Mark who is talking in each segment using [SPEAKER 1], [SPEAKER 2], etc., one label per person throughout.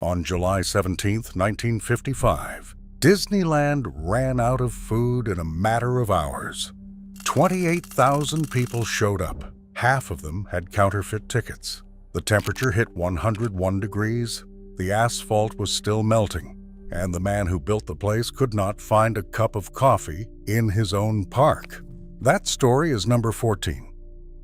[SPEAKER 1] On July 17, 1955, Disneyland ran out of food in a matter of hours. 28,000 people showed up. Half of them had counterfeit tickets. The temperature hit 101 degrees, the asphalt was still melting, and the man who built the place could not find a cup of coffee in his own park. That story is number 14.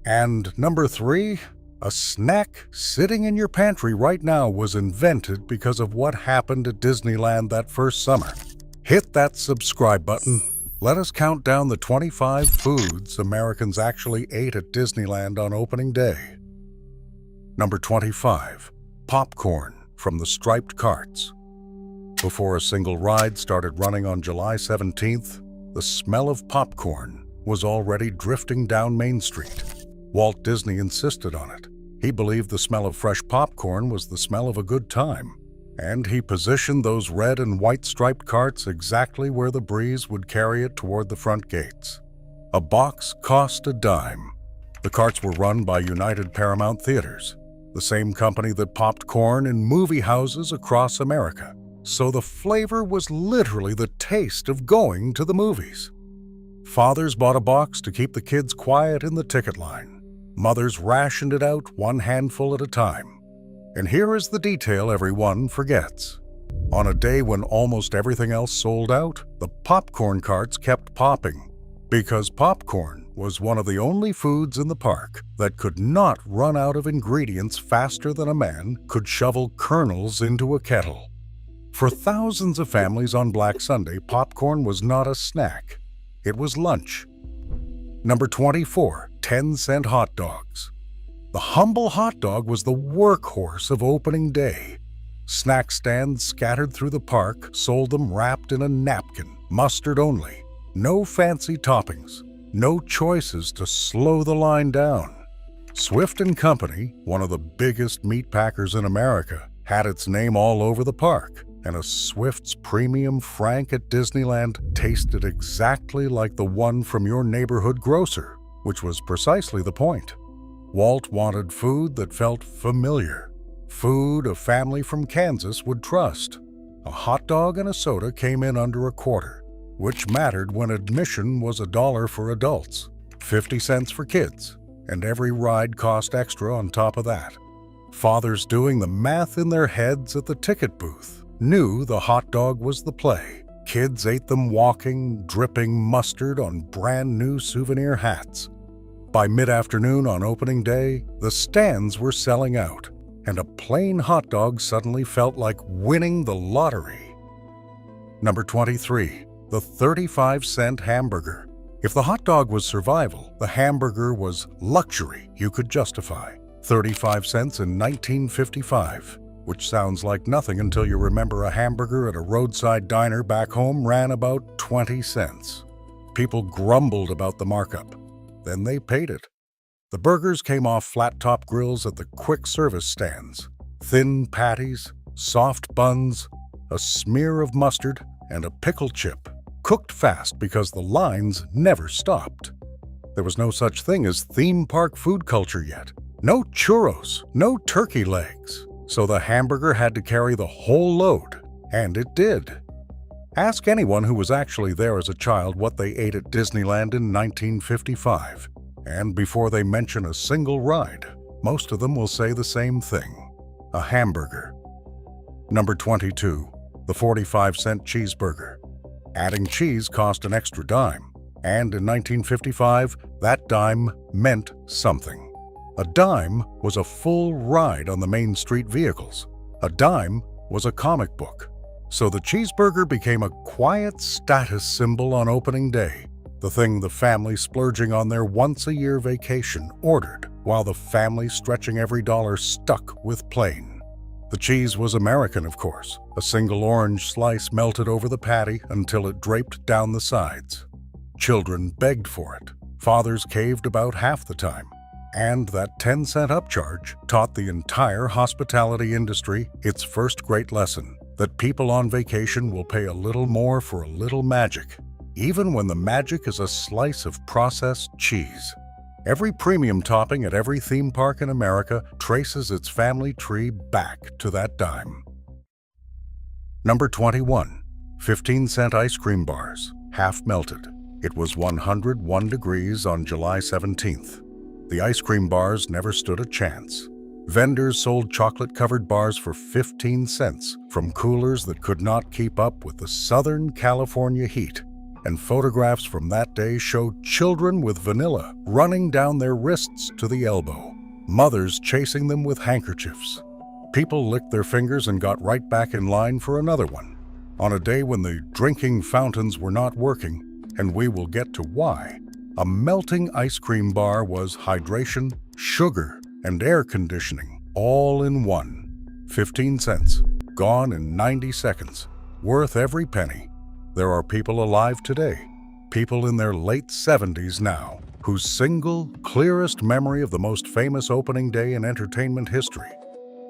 [SPEAKER 1] And number 3, a snack sitting in your pantry right now was invented because of what happened at Disneyland that first summer. Hit that subscribe button. Let us count down the 25 foods Americans actually ate at Disneyland on opening day. Number 25, popcorn from the striped carts. Before a single ride started running on July 17th, the smell of popcorn was already drifting down Main Street. Walt Disney insisted on it. He believed the smell of fresh popcorn was the smell of a good time, and he positioned those red and white striped carts exactly where the breeze would carry it toward the front gates. A box cost a dime. The carts were run by United Paramount Theaters, the same company that popped corn in movie houses across America. So the flavor was literally the taste of going to the movies. Fathers bought a box to keep the kids quiet in the ticket line. Mothers rationed it out one handful at a time. And here is the detail everyone forgets. On a day when almost everything else sold out, the popcorn carts kept popping, because popcorn was one of the only foods in the park that could not run out of ingredients faster than a man could shovel kernels into a kettle. For thousands of families on Black Sunday, popcorn was not a snack. It was lunch. Number 24, 10-cent hot dogs. The humble hot dog was the workhorse of opening day. Snack stands scattered through the park sold them wrapped in a napkin, mustard only. No fancy toppings, no choices to slow the line down. Swift & Company, one of the biggest meat packers in America, had its name all over the park, and a Swift's Premium Frank at Disneyland tasted exactly like the one from your neighborhood grocer, which was precisely the point. Walt wanted food that felt familiar, food a family from Kansas would trust. A hot dog and a soda came in under a quarter, which mattered when admission was $1 for adults, 50 cents for kids, and every ride cost extra on top of that. Fathers doing the math in their heads at the ticket booth knew the hot dog was the play. Kids ate them walking, dripping mustard on brand new souvenir hats. By mid-afternoon on opening day, the stands were selling out, and a plain hot dog suddenly felt like winning the lottery. Number 23, the 35-cent hamburger. If the hot dog was survival, the hamburger was luxury you could justify. 35 cents in 1955, which sounds like nothing until you remember a hamburger at a roadside diner back home ran about 20 cents. People grumbled about the markup. Then they paid it. The burgers came off flat-top grills at the quick service stands. Thin patties, soft buns, a smear of mustard, and a pickle chip, cooked fast because the lines never stopped. There was no such thing as theme park food culture yet. No churros, no turkey legs. So the hamburger had to carry the whole load, and it did. Ask anyone who was actually there as a child what they ate at Disneyland in 1955, and before they mention a single ride, most of them will say the same thing: a hamburger. Number 22, the 45-cent cheeseburger. Adding cheese cost an extra dime, and in 1955, that dime meant something. A dime was a full ride on the Main Street vehicles. A dime was a comic book. So the cheeseburger became a quiet status symbol on opening day, the thing the family splurging on their once-a-year vacation ordered, while the family stretching every dollar stuck with plain. The cheese was American, of course. A single orange slice melted over the patty until it draped down the sides. Children begged for it. Fathers caved about half the time. And that 10-cent upcharge taught the entire hospitality industry its first great lesson: that people on vacation will pay a little more for a little magic, even when the magic is a slice of processed cheese. Every premium topping at every theme park in America traces its family tree back to that dime. Number 21. 15-cent ice cream bars, half melted. It was 101 degrees on July 17th. The ice cream bars never stood a chance. Vendors sold chocolate-covered bars for 15 cents from coolers that could not keep up with the Southern California heat. And photographs from that day showed children with vanilla running down their wrists to the elbow, mothers chasing them with handkerchiefs. People licked their fingers and got right back in line for another one. On a day when the drinking fountains were not working, and we will get to why, a melting ice cream bar was hydration, sugar, and air conditioning all in one. 15 cents, gone in 90 seconds, worth every penny. There are people alive today, people in their late 70s now, whose single, clearest memory of the most famous opening day in entertainment history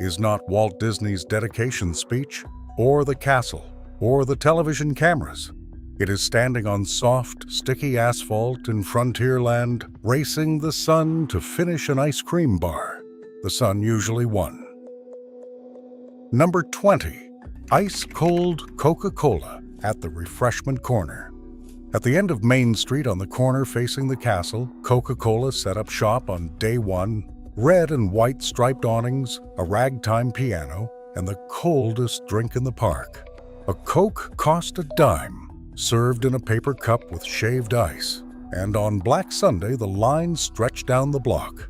[SPEAKER 1] is not Walt Disney's dedication speech, or the castle, or the television cameras. It is standing on soft, sticky asphalt in Frontierland, racing the sun to finish an ice cream bar. The sun usually won. Number 20. Ice-cold Coca-Cola at the refreshment corner. At the end of Main Street on the corner facing the castle, Coca-Cola set up shop on day one. Red and white striped awnings, a ragtime piano, and the coldest drink in the park. A Coke cost a dime, served in a paper cup with shaved ice, and on Black Sunday the line stretched down the block.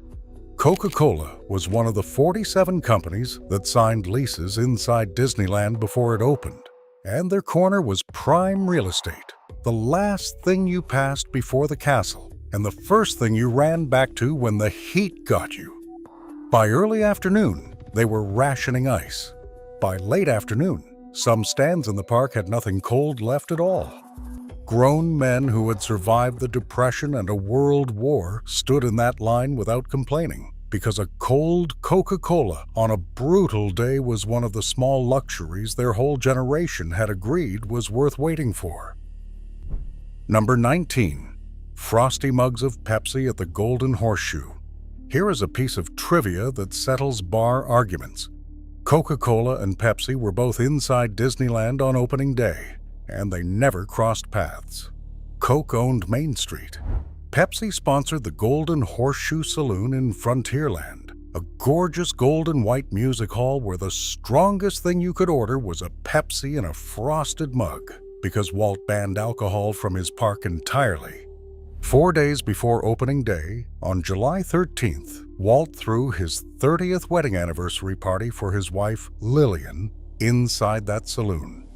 [SPEAKER 1] Coca-Cola was one of the 47 companies that signed leases inside Disneyland before it opened, and their corner was prime real estate, the last thing you passed before the castle, and the first thing you ran back to when the heat got you. By early afternoon, they were rationing ice. By late afternoon, some stands in the park had nothing cold left at all. Grown men who had survived the Depression and a world war stood in that line without complaining, because a cold Coca-Cola on a brutal day was one of the small luxuries their whole generation had agreed was worth waiting for. Number 19. Frosty mugs of Pepsi at the Golden Horseshoe. Here is a piece of trivia that settles bar arguments. Coca-Cola and Pepsi were both inside Disneyland on opening day, and they never crossed paths. Coke owned Main Street. Pepsi sponsored the Golden Horseshoe Saloon in Frontierland, a gorgeous gold and white music hall where the strongest thing you could order was a Pepsi in a frosted mug, because Walt banned alcohol from his park entirely. 4 days before opening day, on July 13th, Walt threw his 30th wedding anniversary party for his wife, Lillian, inside that saloon.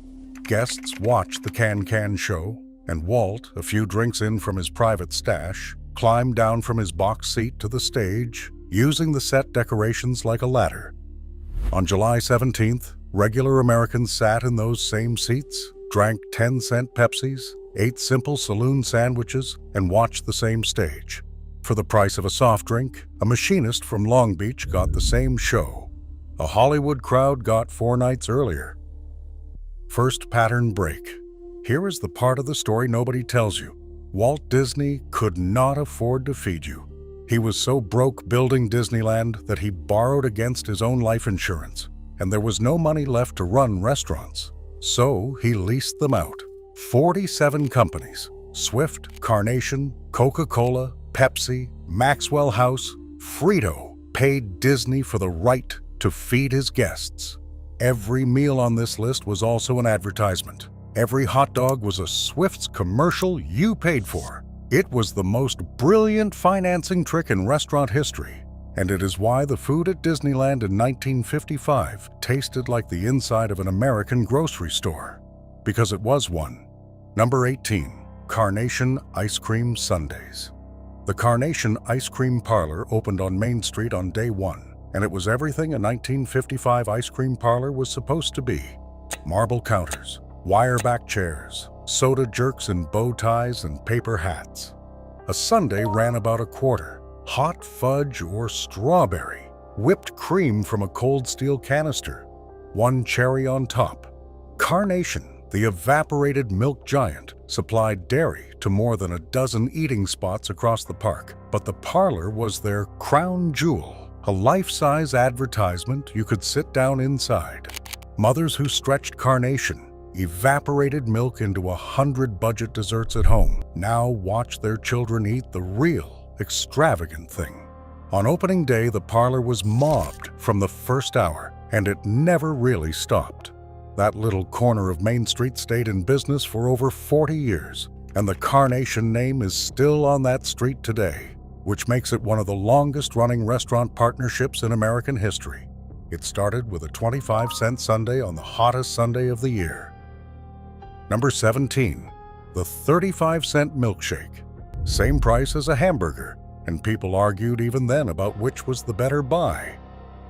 [SPEAKER 1] Guests watched the can-can show, and Walt, a few drinks in from his private stash, climbed down from his box seat to the stage, using the set decorations like a ladder. On July 17th, regular Americans sat in those same seats, drank 10-cent Pepsis, ate simple saloon sandwiches, and watched the same stage. For the price of a soft drink, a machinist from Long Beach got the same show. A Hollywood crowd got 4 nights earlier. First pattern break. Here is the part of the story nobody tells you. Walt Disney could not afford to feed you. He was so broke building Disneyland that he borrowed against his own life insurance, and there was no money left to run restaurants. So he leased them out. 47 companies: Swift, Carnation, Coca-Cola, Pepsi, Maxwell House, Frito paid Disney for the right to feed his guests. Every meal on this list was also an advertisement. Every hot dog was a Swift's commercial you paid for. It was the most brilliant financing trick in restaurant history, and it is why the food at Disneyland in 1955 tasted like the inside of an American grocery store. Because it was one. Number 18. Carnation Ice Cream Sundaes. The Carnation Ice Cream Parlor opened on Main Street on day one, and it was everything a 1955 ice cream parlor was supposed to be. Marble counters, wire-back chairs, soda jerks in bow ties and paper hats. A sundae ran about a quarter. Hot fudge or strawberry, whipped cream from a cold steel canister, 1 cherry on top. Carnation, the evaporated milk giant, supplied dairy to more than a dozen eating spots across the park, but the parlor was their crown jewel, a life-size advertisement you could sit down inside. Mothers who stretched carnation, evaporated milk into 100 budget desserts at home, now watch their children eat the real, extravagant thing. On opening day, the parlor was mobbed from the first hour, and it never really stopped. That little corner of Main Street stayed in business for over 40 years, and the Carnation name is still on that street today, which makes it one of the longest-running restaurant partnerships in American history. It started with a 25-cent sundae on the hottest Sunday of the year. Number 17, the 35-cent milkshake. Same price as a hamburger, and people argued even then about which was the better buy.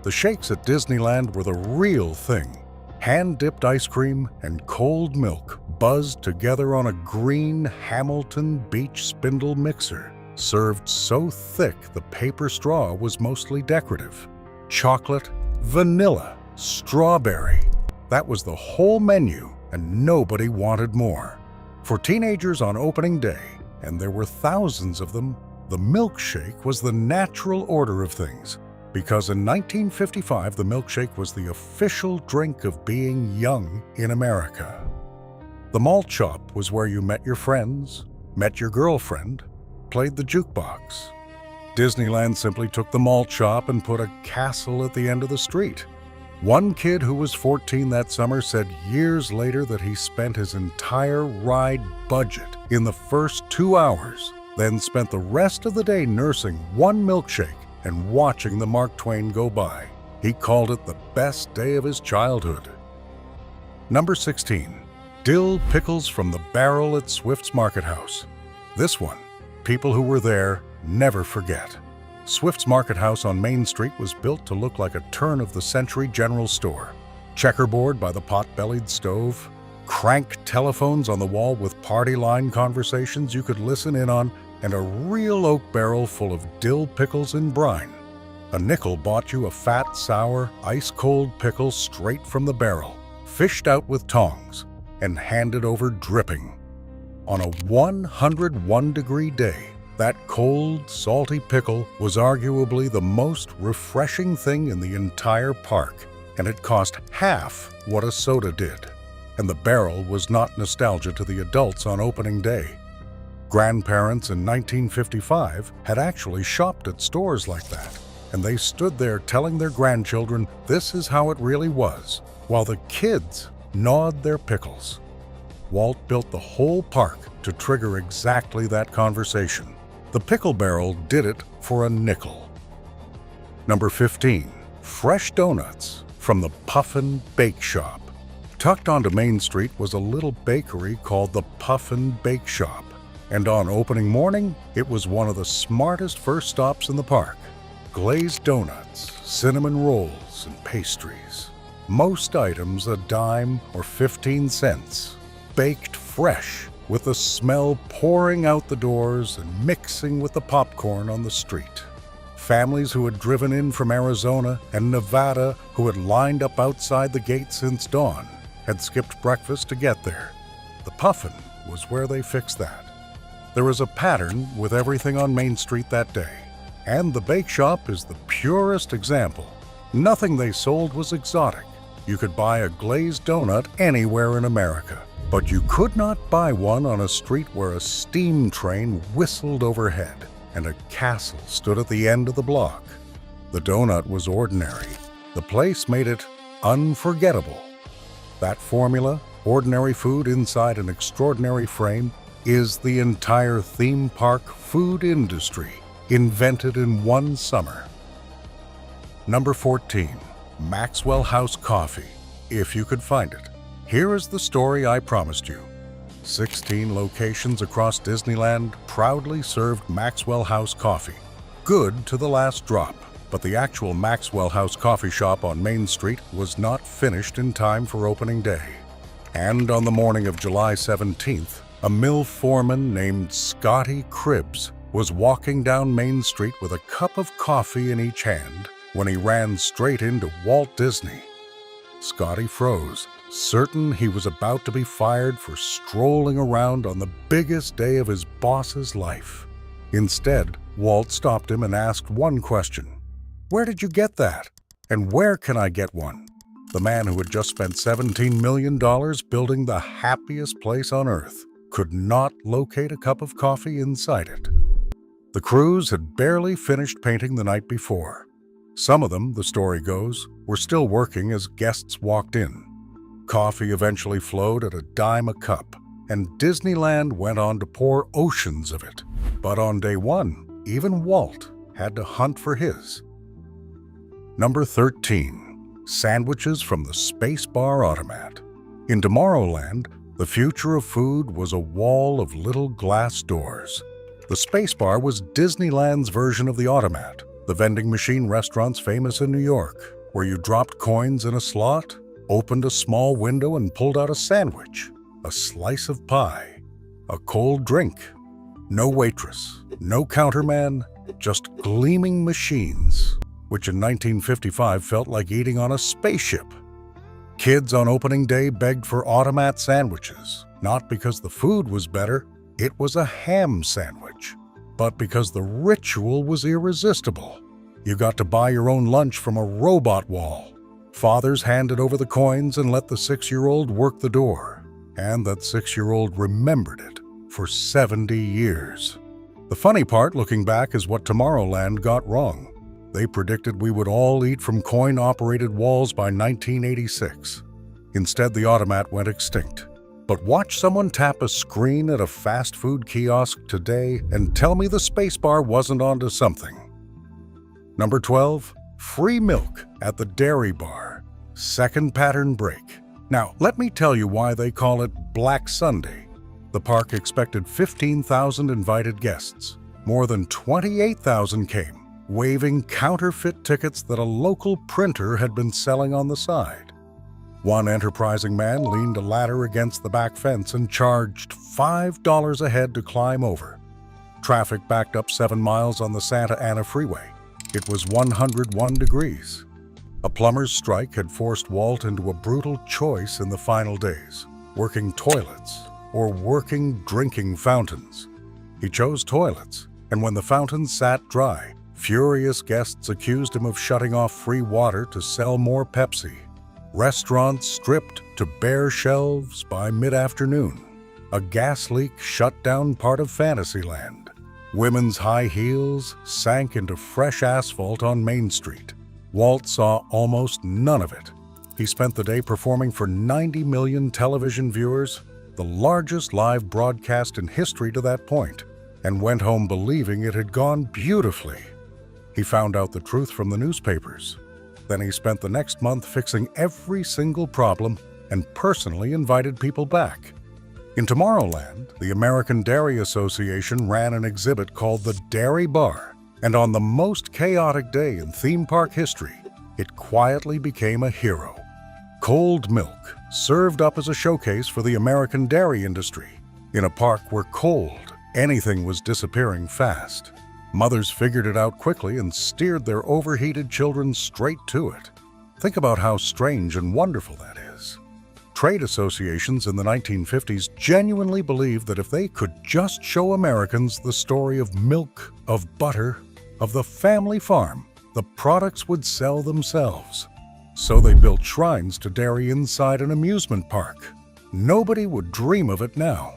[SPEAKER 1] The shakes at Disneyland were the real thing. Hand-dipped ice cream and cold milk buzzed together on a green Hamilton Beach spindle mixer, served so thick the paper straw was mostly decorative. Chocolate, vanilla, strawberry. That was the whole menu, and nobody wanted more. For teenagers on opening day, and there were thousands of them, the milkshake was the natural order of things, because in 1955 the milkshake was the official drink of being young in America. The malt shop was where you met your friends, met your girlfriend, played the jukebox. Disneyland simply took the malt shop and put a castle at the end of the street. One kid who was 14 that summer said years later that he spent his entire ride budget in the first 2 hours, then spent the rest of the day nursing one milkshake and watching the Mark Twain go by. He called it the best day of his childhood. Number 16, dill pickles from the barrel at Swift's Market House. This one, people who were there never forget. Swift's Market House on Main Street was built to look like a turn-of-the-century general store. Checkerboard by the pot-bellied stove, crank telephones on the wall with party line conversations you could listen in on, and a real oak barrel full of dill pickles in brine. A nickel bought you a fat, sour, ice-cold pickle straight from the barrel, fished out with tongs, and handed over dripping. On a 101-degree day, that cold, salty pickle was arguably the most refreshing thing in the entire park, and it cost half what a soda did. And the barrel was not nostalgia to the adults on opening day. Grandparents in 1955 had actually shopped at stores like that, and they stood there telling their grandchildren this is how it really was, while the kids gnawed their pickles. Walt built the whole park to trigger exactly that conversation. The pickle barrel did it for a nickel. Number 15, fresh donuts from the Puffin Bake Shop. Tucked onto Main Street was a little bakery called the Puffin Bake Shop, and on opening morning, it was one of the smartest first stops in the park. Glazed donuts, cinnamon rolls, and pastries. Most items a dime or 15 cents. Baked fresh, with the smell pouring out the doors and mixing with the popcorn on the street. Families who had driven in from Arizona and Nevada who had lined up outside the gate since dawn had skipped breakfast to get there. The Puffin was where they fixed that. There was a pattern with everything on Main Street that day, and the bake shop is the purest example. Nothing they sold was exotic. You could buy a glazed donut anywhere in America, but you could not buy one on a street where a steam train whistled overhead and a castle stood at the end of the block. The donut was ordinary. The place made it unforgettable. That formula, ordinary food inside an extraordinary frame, is the entire theme park food industry, invented in one summer. Number 14, Maxwell House Coffee, if you could find it. Here is the story I promised you. 16 locations across Disneyland proudly served Maxwell House coffee. Good to the last drop, but the actual Maxwell House coffee shop on Main Street was not finished in time for opening day. And on the morning of July 17th, a mill foreman named Scotty Cribbs was walking down Main Street with a cup of coffee in each hand when he ran straight into Walt Disney. Scotty froze, certain he was about to be fired for strolling around on the biggest day of his boss's life. Instead, Walt stopped him and asked one question. "Where did you get that? And where can I get one?" The man who had just spent $17 million building the happiest place on earth could not locate a cup of coffee inside it. The crews had barely finished painting the night before. Some of them, the story goes, were still working as guests walked in. Coffee eventually flowed at a dime a cup, and Disneyland went on to pour oceans of it. But on day one, even Walt had to hunt for his. Number 13. Sandwiches from the Space Bar Automat. In Tomorrowland, the future of food was a wall of little glass doors. The Space Bar was Disneyland's version of the Automat, the vending machine restaurants famous in New York, where you dropped coins in a slot, opened a small window and pulled out a sandwich, a slice of pie, a cold drink. No waitress, no counterman, just gleaming machines, which in 1955 felt like eating on a spaceship. Kids on opening day begged for automat sandwiches, not because the food was better, it was a ham sandwich, but because the ritual was irresistible. You got to buy your own lunch from a robot wall. Fathers handed over the coins and let the 6-year-old work the door, and that 6-year-old remembered it for 70 years. The funny part, looking back, is what Tomorrowland got wrong. They predicted we would all eat from coin-operated walls by 1986. Instead, the automat went extinct. But watch someone tap a screen at a fast food kiosk today and tell me the Space Bar wasn't onto something. Number 12. Free milk at the Dairy Bar. Second pattern break. Now, let me tell you why they call it Black Sunday. The park expected 15,000 invited guests. More than 28,000 came, waving counterfeit tickets that a local printer had been selling on the side. One enterprising man leaned a ladder against the back fence and charged $5 a head to climb over. Traffic backed up 7 miles on the Santa Ana freeway. It was 101 degrees. A plumber's strike had forced Walt into a brutal choice in the final days, working toilets or working drinking fountains. He chose toilets, and when the fountains sat dry, furious guests accused him of shutting off free water to sell more Pepsi. Restaurants stripped to bare shelves by mid-afternoon. A gas leak shut down part of Fantasyland. Women's high heels sank into fresh asphalt on Main Street. Walt saw almost none of it. He spent the day performing for 90 million television viewers, the largest live broadcast in history to that point, and went home believing it had gone beautifully. He found out the truth from the newspapers. Then he spent the next month fixing every single problem and personally invited people back. In Tomorrowland, the American Dairy Association ran an exhibit called the Dairy Bar, and on the most chaotic day in theme park history, it quietly became a hero. Cold milk, served up as a showcase for the American dairy industry, in a park where cold, anything was disappearing fast. Mothers figured it out quickly and steered their overheated children straight to it. Think about how strange and wonderful that is. Trade associations in the 1950s genuinely believed that if they could just show Americans the story of milk, of butter, of the family farm, the products would sell themselves. So they built shrines to dairy inside an amusement park. Nobody would dream of it now.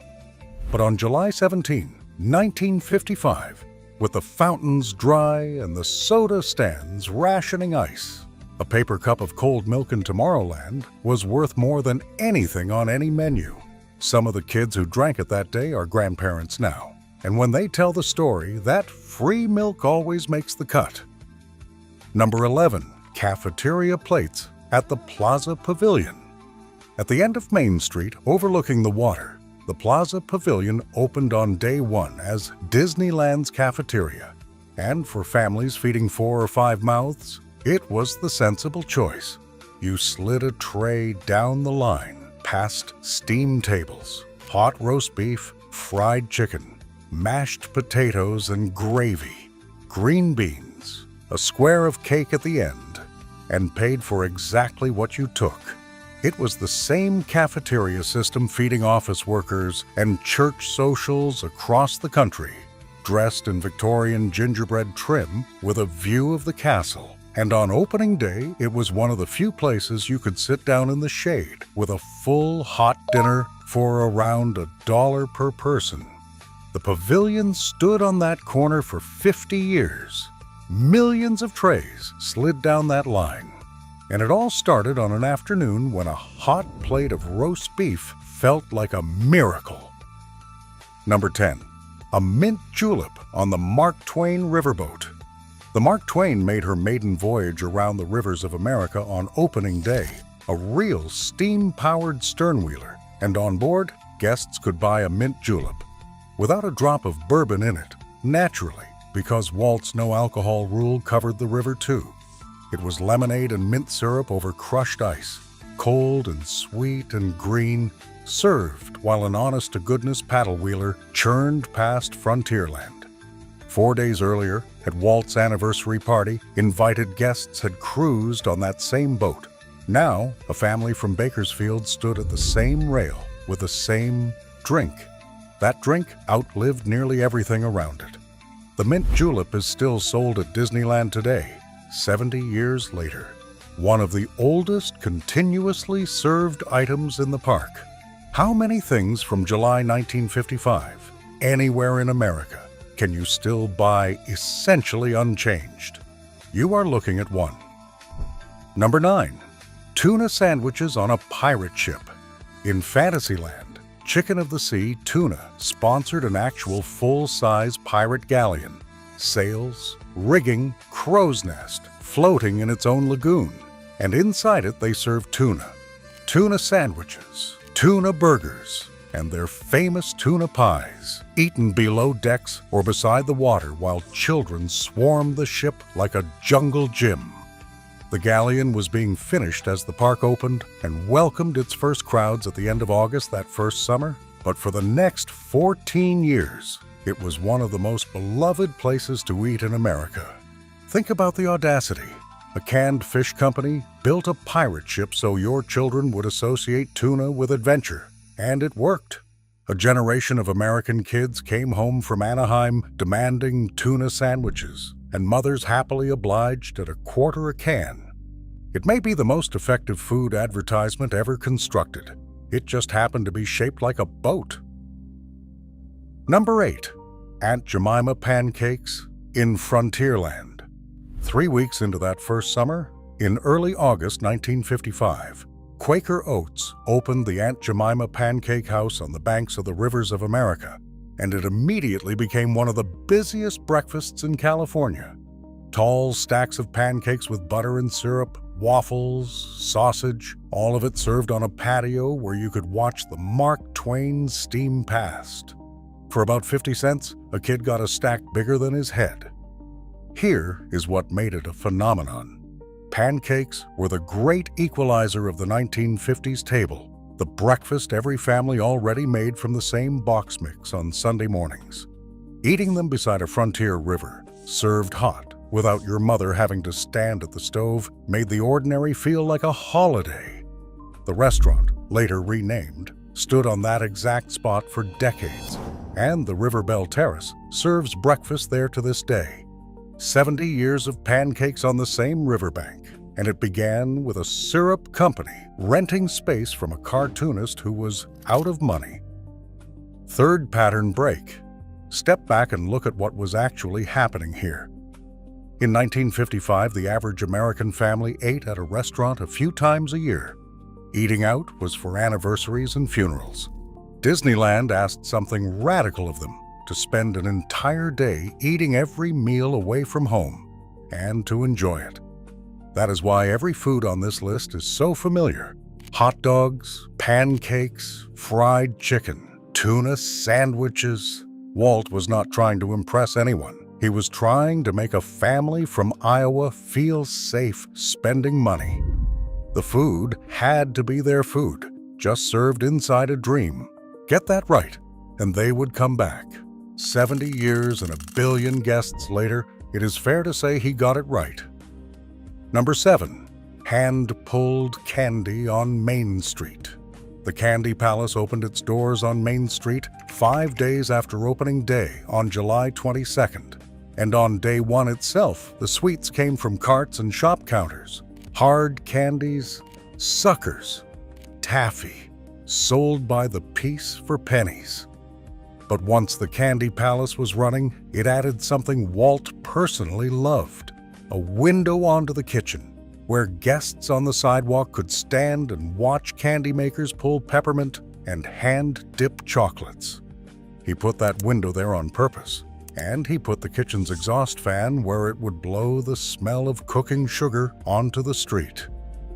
[SPEAKER 1] But on July 17, 1955, with the fountains dry and the soda stands rationing ice, a paper cup of cold milk in Tomorrowland was worth more than anything on any menu. Some of the kids who drank it that day are grandparents now, and when they tell the story, that free milk always makes the cut. Number 11. Cafeteria plates at the Plaza Pavilion. At the end of Main Street, overlooking the water, the Plaza Pavilion opened on day one as Disneyland's cafeteria, and for families feeding 4 or 5 mouths, it was the sensible choice. You slid a tray down the line, past steam tables, hot roast beef, fried chicken, mashed potatoes and gravy, green beans, a square of cake at the end, and paid for exactly what you took. It was the same cafeteria system feeding office workers and church socials across the country, dressed in Victorian gingerbread trim with a view of the castle And on opening day, it was one of the few places you could sit down in the shade with a full hot dinner for around $1 per person. The pavilion stood on that corner for 50 years. Millions of trays slid down that line. And it all started on an afternoon when a hot plate of roast beef felt like a miracle. Number 10. A mint julep on the Mark Twain riverboat. The Mark Twain made her maiden voyage around the rivers of America on opening day, a real steam-powered sternwheeler, and on board, guests could buy a mint julep. Without a drop of bourbon in it, naturally, because Walt's no-alcohol rule covered the river too. It was lemonade and mint syrup over crushed ice, cold and sweet and green, served while an honest-to-goodness paddle wheeler churned past Frontierland. 4 days earlier, at Walt's anniversary party, invited guests had cruised on that same boat. Now, a family from Bakersfield stood at the same rail with the same drink. That drink outlived nearly everything around it. The mint julep is still sold at Disneyland today, 70 years later. One of the oldest continuously served items in the park. How many things from July 1955, anywhere in America, can you still buy essentially unchanged? You are looking at one. Number 9. Tuna sandwiches on a pirate ship. In Fantasyland, Chicken of the Sea Tuna sponsored an actual full-size pirate galleon. Sails, rigging, crow's nest, floating in its own lagoon. And inside it they served tuna. Tuna sandwiches, tuna burgers, and their famous tuna pies, eaten below decks or beside the water while children swarmed the ship like a jungle gym. The galleon was being finished as the park opened and welcomed its first crowds at the end of August that first summer, but for the next 14 years, it was one of the most beloved places to eat in America. Think about the audacity. A canned fish company built a pirate ship so your children would associate tuna with adventure. And it worked. A generation of American kids came home from Anaheim demanding tuna sandwiches, and mothers happily obliged at $0.25 a can. It may be the most effective food advertisement ever constructed. It just happened to be shaped like a boat. Number 8. Aunt Jemima pancakes in Frontierland. 3 weeks into that first summer, in early August 1955, Quaker Oats opened the Aunt Jemima Pancake House on the banks of the rivers of America, and it immediately became one of the busiest breakfasts in California. Tall stacks of pancakes with butter and syrup, waffles, sausage, all of it served on a patio where you could watch the Mark Twain steam past. For about 50 cents, a kid got a stack bigger than his head. Here is what made it a phenomenon. Pancakes were the great equalizer of the 1950s table, the breakfast every family already made from the same box mix on Sunday mornings. Eating them beside a frontier river, served hot, without your mother having to stand at the stove, made the ordinary feel like a holiday. The restaurant, later renamed, stood on that exact spot for decades, and the River Belle Terrace serves breakfast there to this day. 70 years of pancakes on the same riverbank, and it began with a syrup company renting space from a cartoonist who was out of money. Third pattern break. Step back and look at what was actually happening here. In 1955, the average American family ate at a restaurant a few times a year. Eating out was for anniversaries and funerals. Disneyland asked something radical of them: to spend an entire day eating every meal away from home, and to enjoy it. That is why every food on this list is so familiar. Hot dogs, pancakes, fried chicken, tuna sandwiches. Walt was not trying to impress anyone. He was trying to make a family from Iowa feel safe spending money. The food had to be their food, just served inside a dream. Get that right, and they would come back. 70 years and 1 billion guests later, it is fair to say he got it right. Number 7. Hand-pulled candy on Main Street. The Candy Palace opened its doors on Main Street 5 days after opening day on July 22nd. And on day one itself, the sweets came from carts and shop counters. Hard candies, suckers, taffy, sold by the piece for pennies. But once the Candy Palace was running, it added something Walt personally loved: a window onto the kitchen, where guests on the sidewalk could stand and watch candy makers pull peppermint and hand-dip chocolates. He put that window there on purpose, and he put the kitchen's exhaust fan where it would blow the smell of cooking sugar onto the street.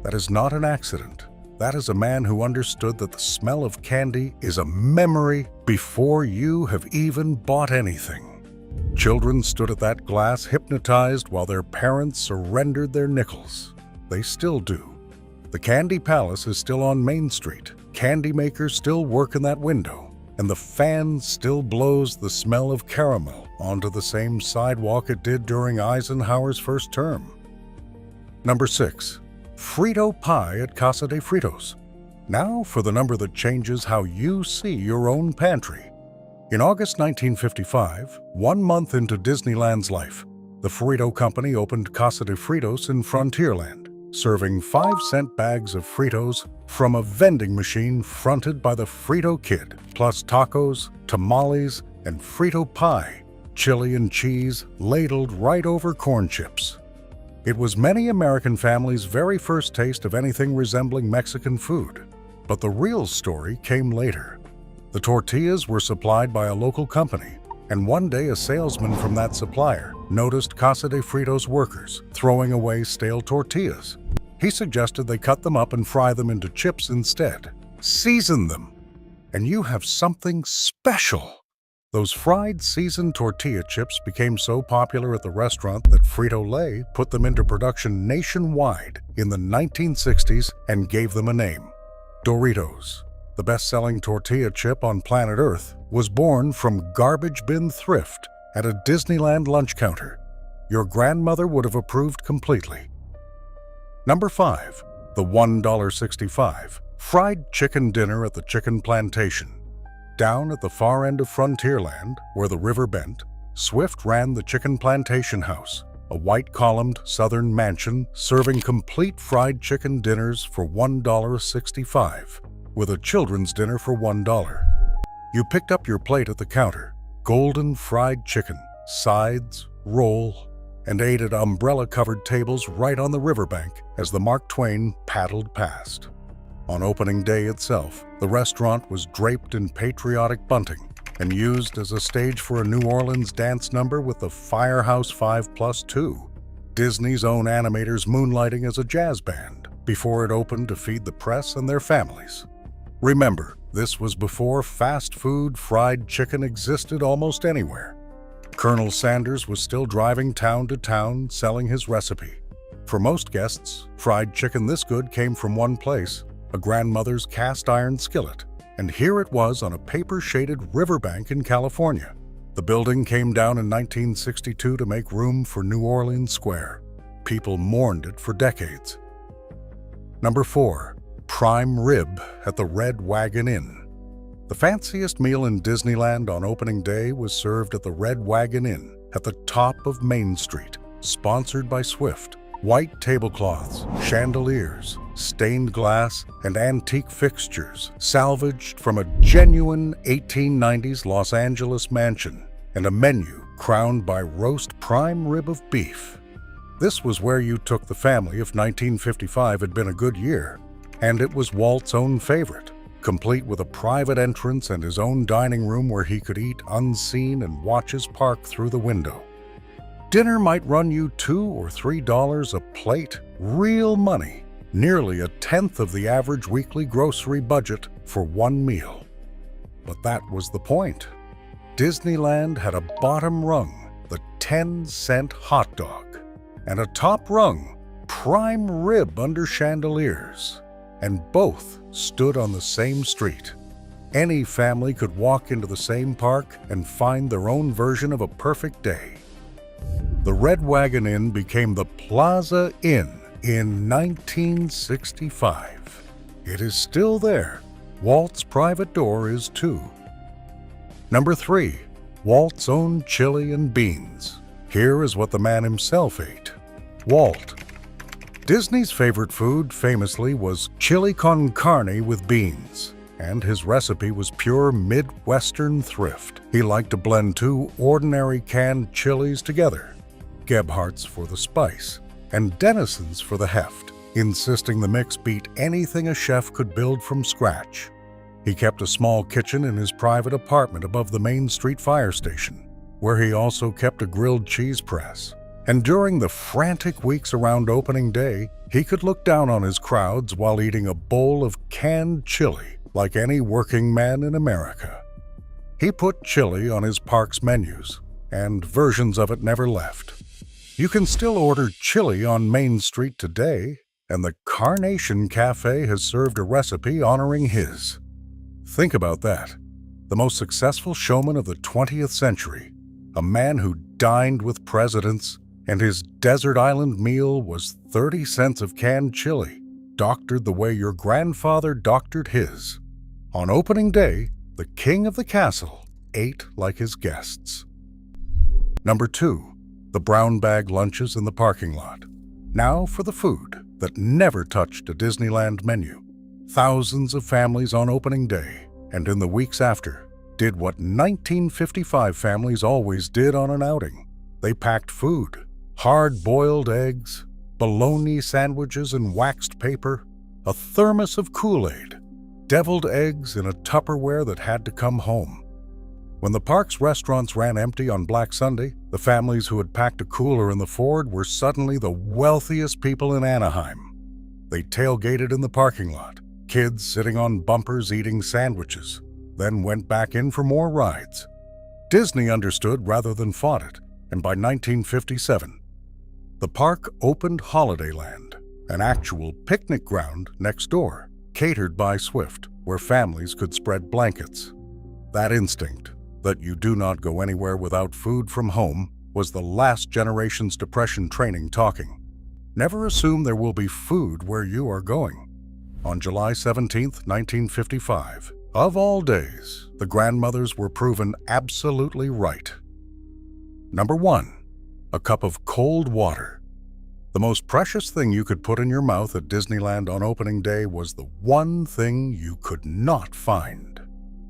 [SPEAKER 1] That is not an accident. That is a man who understood that the smell of candy is a memory before you have even bought anything. Children stood at that glass hypnotized while their parents surrendered their nickels. They still do. The Candy Palace is still on Main Street. Candy makers still work in that window, and the fan still blows the smell of caramel onto the same sidewalk it did during Eisenhower's first term. Number 6. Frito pie at Casa de Fritos. Now for the number that changes how you see your own pantry. In August 1955, 1 month into Disneyland's life, the Frito Company opened Casa de Fritos in Frontierland, serving 5-cent bags of Fritos from a vending machine fronted by the Frito Kid, plus tacos, tamales, and Frito pie, chili and cheese ladled right over corn chips. It was many American families' very first taste of anything resembling Mexican food. But the real story came later. The tortillas were supplied by a local company, and one day a salesman from that supplier noticed Casa de Fritos workers throwing away stale tortillas. He suggested they cut them up and fry them into chips instead. Season them, and you have something special. Those fried, seasoned tortilla chips became so popular at the restaurant that Frito-Lay put them into production nationwide in the 1960s and gave them a name. Doritos, the best-selling tortilla chip on planet Earth, was born from garbage bin thrift at a Disneyland lunch counter. Your grandmother would have approved completely. Number 5. The $1.65 fried chicken dinner at the Chicken Plantation. Down at the far end of Frontierland, where the river bent, Swift ran the Chicken Plantation House, a white-columned southern mansion serving complete fried chicken dinners for $1.65, with a children's dinner for $1. You picked up your plate at the counter, golden fried chicken, sides, roll, and ate at umbrella-covered tables right on the riverbank as the Mark Twain paddled past. On opening day itself, the restaurant was draped in patriotic bunting and used as a stage for a New Orleans dance number with the Firehouse 5+2, Disney's own animators moonlighting as a jazz band before it opened to feed the press and their families. Remember, this was before fast food fried chicken existed almost anywhere. Colonel Sanders was still driving town to town selling his recipe. For most guests, fried chicken this good came from one place: a grandmother's cast iron skillet, and here it was on a paper-shaded riverbank in California. The building came down in 1962 to make room for New Orleans Square. People mourned it for decades. Number 4. Prime rib at the Red Wagon Inn. The fanciest meal in Disneyland on opening day was served at the Red Wagon Inn at the top of Main Street, sponsored by Swift. White tablecloths, chandeliers, stained glass, and antique fixtures salvaged from a genuine 1890s Los Angeles mansion, and a menu crowned by roast prime rib of beef. This was where you took the family if 1955 had been a good year, and it was Walt's own favorite, complete with a private entrance and his own dining room where he could eat unseen and watch his park through the window. Dinner might run you $2 or $3 a plate, real money, nearly a tenth of the average weekly grocery budget for one meal. But that was the point. Disneyland had a bottom rung, the 10-cent hot dog, and a top rung, prime rib under chandeliers, and both stood on the same street. Any family could walk into the same park and find their own version of a perfect day. The Red Wagon Inn became the Plaza Inn in 1965. It is still there. Walt's private door is too. Number 3. Walt's own chili and beans. Here is what the man himself ate. Walt. Disney's favorite food, famously, was chili con carne with beans, and his recipe was pure Midwestern thrift. He liked to blend two ordinary canned chilies together, Gebhardt's for the spice, and Denison's for the heft, insisting the mix beat anything a chef could build from scratch. He kept a small kitchen in his private apartment above the Main Street fire station, where he also kept a grilled cheese press. And during the frantic weeks around opening day, he could look down on his crowds while eating a bowl of canned chili like any working man in America. He put chili on his park's menus, and versions of it never left. You can still order chili on Main Street today, and the Carnation Cafe has served a recipe honoring his. Think about that. The most successful showman of the 20th century, a man who dined with presidents, and his desert island meal was 30 cents of canned chili, doctored the way your grandfather doctored his. On opening day, the king of the castle ate like his guests. Number 2, the brown bag lunches in the parking lot. Now for the food that never touched a Disneyland menu. Thousands of families on opening day, and in the weeks after, did what 1955 families always did on an outing. They packed food, hard-boiled eggs, bologna sandwiches in waxed paper, a thermos of Kool-Aid, deviled eggs in a Tupperware that had to come home. When the park's restaurants ran empty on Black Sunday, the families who had packed a cooler in the Ford were suddenly the wealthiest people in Anaheim. They tailgated in the parking lot, kids sitting on bumpers eating sandwiches, then went back in for more rides. Disney understood rather than fought it, and by 1957, the park opened Holidayland, an actual picnic ground next door, catered by Swift, where families could spread blankets. That instinct, that you do not go anywhere without food from home, was the last generation's depression training talking. Never assume there will be food where you are going. On July 17, 1955, of all days, the grandmothers were proven absolutely right. Number 1, a cup of cold water. The most precious thing you could put in your mouth at Disneyland on opening day was the one thing you could not find.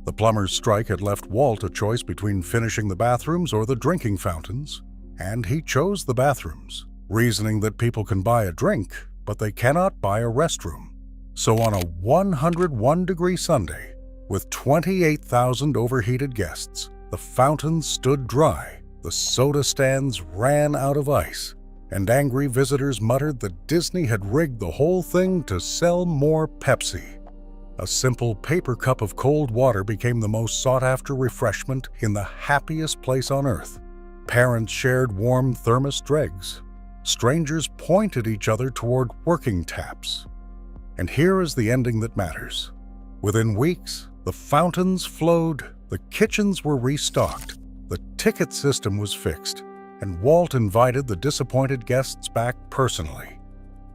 [SPEAKER 1] The plumber's strike had left Walt a choice between finishing the bathrooms or the drinking fountains, and he chose the bathrooms, reasoning that people can buy a drink, but they cannot buy a restroom. So on a 101-degree Sunday, with 28,000 overheated guests, the fountains stood dry, the soda stands ran out of ice, and angry visitors muttered that Disney had rigged the whole thing to sell more Pepsi. A simple paper cup of cold water became the most sought-after refreshment in the happiest place on earth. Parents shared warm thermos dregs. Strangers pointed each other toward working taps. And here is the ending that matters. Within weeks, the fountains flowed, the kitchens were restocked, the ticket system was fixed, and Walt invited the disappointed guests back personally.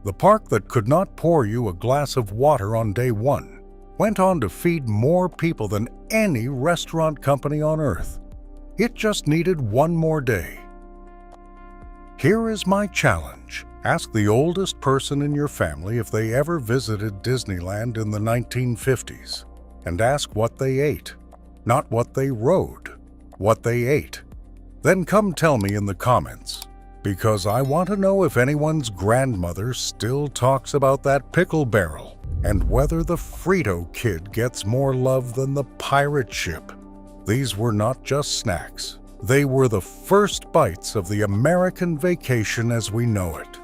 [SPEAKER 1] The park that could not pour you a glass of water on day 1 went on to feed more people than any restaurant company on earth. It just needed one more day. Here is my challenge. Ask the oldest person in your family if they ever visited Disneyland in the 1950s, and ask what they ate. Not what they rode, what they ate. Then come tell me in the comments, because I want to know if anyone's grandmother still talks about that pickle barrel, and whether the Frito Kid gets more love than the pirate ship. These were not just snacks. They were the first bites of the American vacation as we know it.